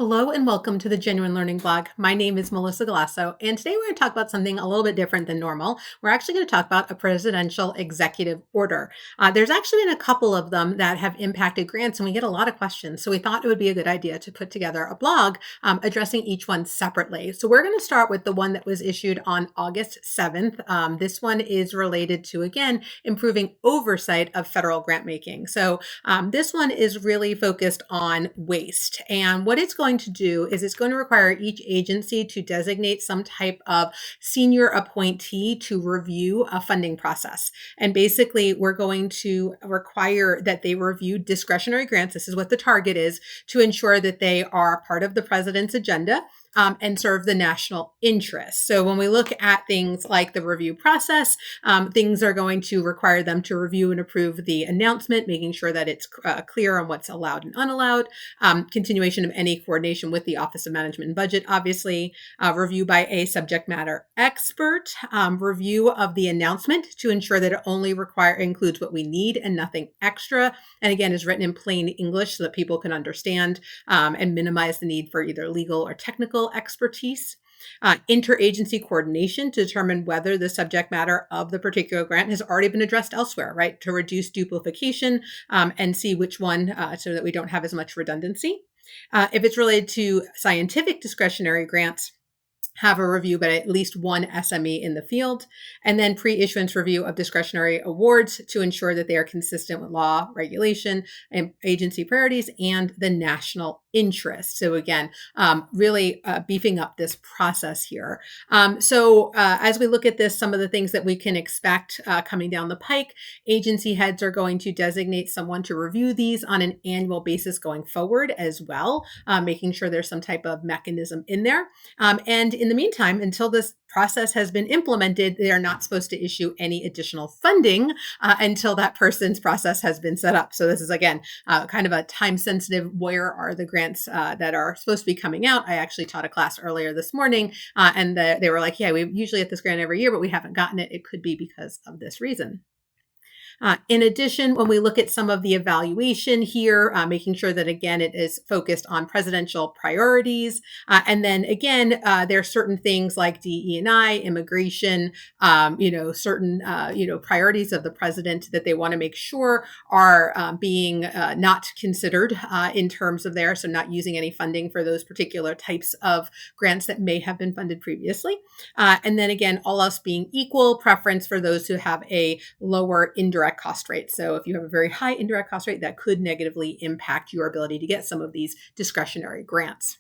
Hello and welcome to the Genuine Learning Blog. My name is Melissa Galasso, and today we're going to talk about something a little bit different than normal. We're actually going to talk about a presidential executive order. There's actually been a couple of them that have impacted grants, and we get a lot of questions. So we thought it would be a good idea to put together a blog addressing each one separately. So we're going to start with the one that was issued on August 7th. This one is related to, again, improving oversight of federal grant making. So this one is really focused on waste. And what it's going to do is it's going to require each agency to designate some type of senior appointee to review a funding process. And basically, we're going to require that they review discretionary grants. This is what the target is, to ensure that they are part of the president's agenda. And serve the national interest. So when we look at things like the review process, things are going to require them to review and approve the announcement, making sure that it's clear on what's allowed and unallowed, continuation of any coordination with the Office of Management and Budget, obviously, review by a subject matter expert, review of the announcement to ensure that it only includes what we need and nothing extra. And again, is written in plain English so that people can understand and minimize the need for either legal or technical expertise. Interagency coordination to determine whether the subject matter of the particular grant has already been addressed elsewhere, right? To reduce duplication and see which one so that we don't have as much redundancy. If it's related to scientific discretionary grants, have a review by at least one SME in the field, and then pre-issuance review of discretionary awards to ensure that they are consistent with law, regulation, and agency priorities, and the national interest. So again, really beefing up this process here. As we look at this, some of the things that we can expect coming down the pike, agency heads are going to designate someone to review these on an annual basis going forward as well, making sure there's some type of mechanism in there. And in the meantime, until this process has been implemented, they are not supposed to issue any additional funding until that person's process has been set up. So this is, again, kind of a time sensitive, where are the grants that are supposed to be coming out? I actually taught a class earlier this morning and they were like, yeah, we usually get this grant every year, but we haven't gotten it. It could be because of this reason. In addition, when we look at some of the evaluation here, making sure that, again, it is focused on presidential priorities. And then again, there are certain things like DE&I, immigration, certain, priorities of the president that they want to make sure are being not considered in terms of there. So not using any funding for those particular types of grants that may have been funded previously. And then again, all else being equal, preference for those who have a lower indirect cost rate. So if you have a very high indirect cost rate, that could negatively impact your ability to get some of these discretionary grants.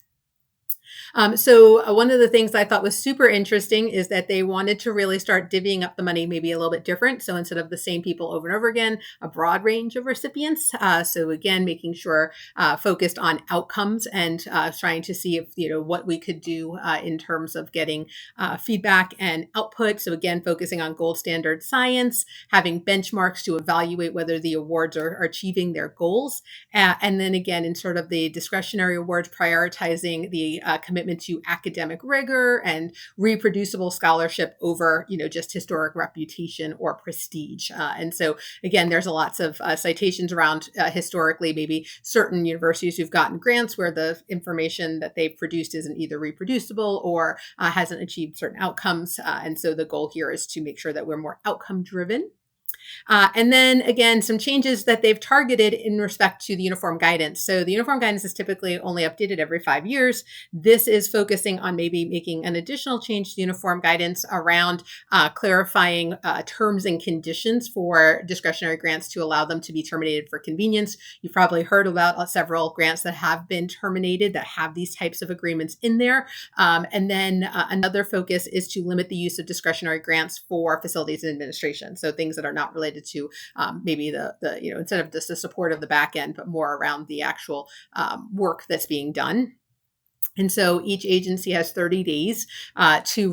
One of the things I thought was super interesting is that they wanted to really start divvying up the money maybe a little bit different. So instead of the same people over and over again, a broad range of recipients. So again, making sure focused on outcomes and trying to see if, what we could do in terms of getting feedback and output. So again, focusing on gold standard science, having benchmarks to evaluate whether the awards are achieving their goals. And then again, in sort of the discretionary awards, prioritizing the commitment to academic rigor and reproducible scholarship over, just historic reputation or prestige. And so again, there's lots of citations around historically, maybe certain universities who've gotten grants where the information that they've produced isn't either reproducible or hasn't achieved certain outcomes. And so the goal here is to make sure that we're more outcome driven. And then again, some changes that they've targeted in respect to the uniform guidance. So the uniform guidance is typically only updated every 5 years. This is focusing on maybe making an additional change to the uniform guidance around clarifying terms and conditions for discretionary grants to allow them to be terminated for convenience. You've probably heard about several grants that have been terminated that have these types of agreements in there. And then another focus is to limit the use of discretionary grants for facilities and administration. So things that are not related to maybe the instead of just the support of the back end, but more around the actual work that's being done. And so each agency has 30 days to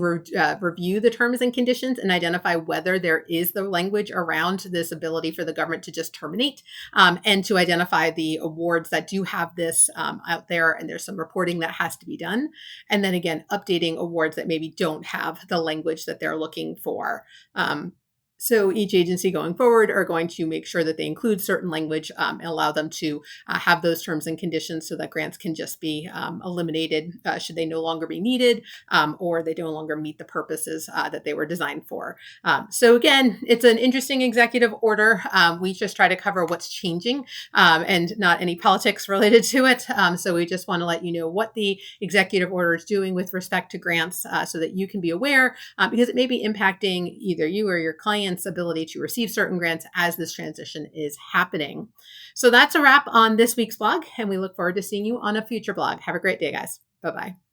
review the terms and conditions and identify whether there is the language around this ability for the government to just terminate, and to identify the awards that do have this out there. And there's some reporting that has to be done. And then again, updating awards that maybe don't have the language that they're looking for. So each agency going forward are going to make sure that they include certain language and allow them to have those terms and conditions so that grants can just be eliminated should they no longer be needed or they no longer meet the purposes that they were designed for. So again, it's an interesting executive order. We just try to cover what's changing and not any politics related to it. So we just want to let you know what the executive order is doing with respect to grants so that you can be aware because it may be impacting either you or your clients' ability to receive certain grants as this transition is happening. So that's a wrap on this week's blog, and we look forward to seeing you on a future blog. Have a great day, guys. Bye-bye.